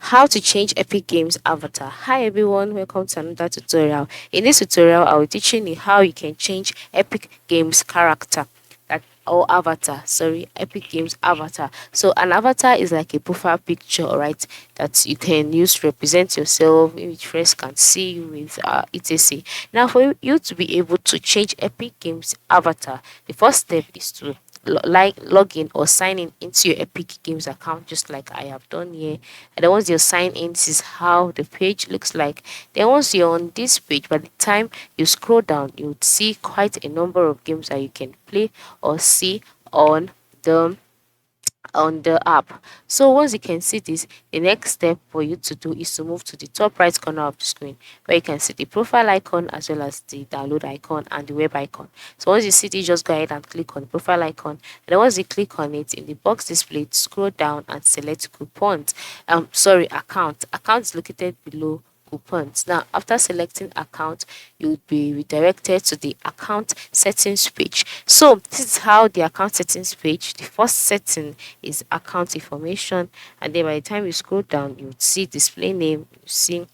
How to change Epic Games avatar. Hi everyone, welcome to another tutorial. In this tutorial, I will teaching you how you can change Epic Games character or avatar. Sorry, Epic Games avatar. So an avatar is like a profile picture, alright, that you can use to represent yourself, which friends can see you with etc. Now for you to be able to change Epic Games avatar, the first step is to log in or sign in into your Epic Games account, just like I have done here. And then once you sign in, this is how the page looks like. Then once you're on this page, by the time you scroll down, you would see quite a number of games that you can play or see on the app. So once you can see this, the next step for you to do is to move to the top right corner of the screen, where you can see the profile icon as well as the download icon and the web icon. So once you see this, just go ahead and click on the profile icon, and then once you click on it, in the box displayed, scroll down and select coupons. Account is located below coupons. Now, after selecting account, you'll be redirected to the account settings page. So this is how the account settings page. The first setting is account information, and then by the time you scroll down, you would see display name, you see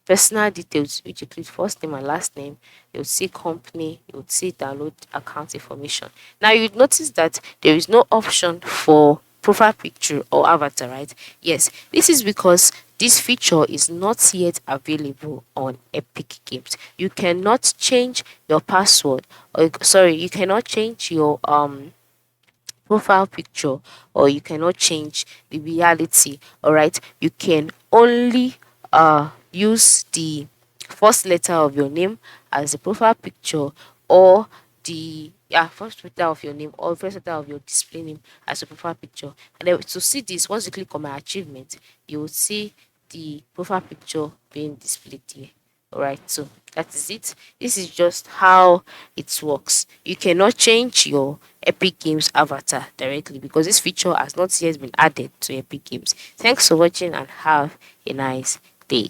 personal details, which include first name and last name. You would see company, you would see download account information. Now you'd notice that there is no option for profile picture or avatar, right? Yes, this is because this feature is not yet available on Epic Games. You cannot change your password, or sorry, you cannot change your profile picture, or you cannot change the reality. All right, you can only use the first letter of your name as the profile picture, or the first letter of your name or first letter of your display name as a profile picture. And then to see this, once you click on my achievement, you will see the profile picture being displayed here. All right, so that is it. This is just how it works. You cannot change your Epic Games avatar directly because this feature has not yet been added to Epic Games. Thanks for watching and have a nice day.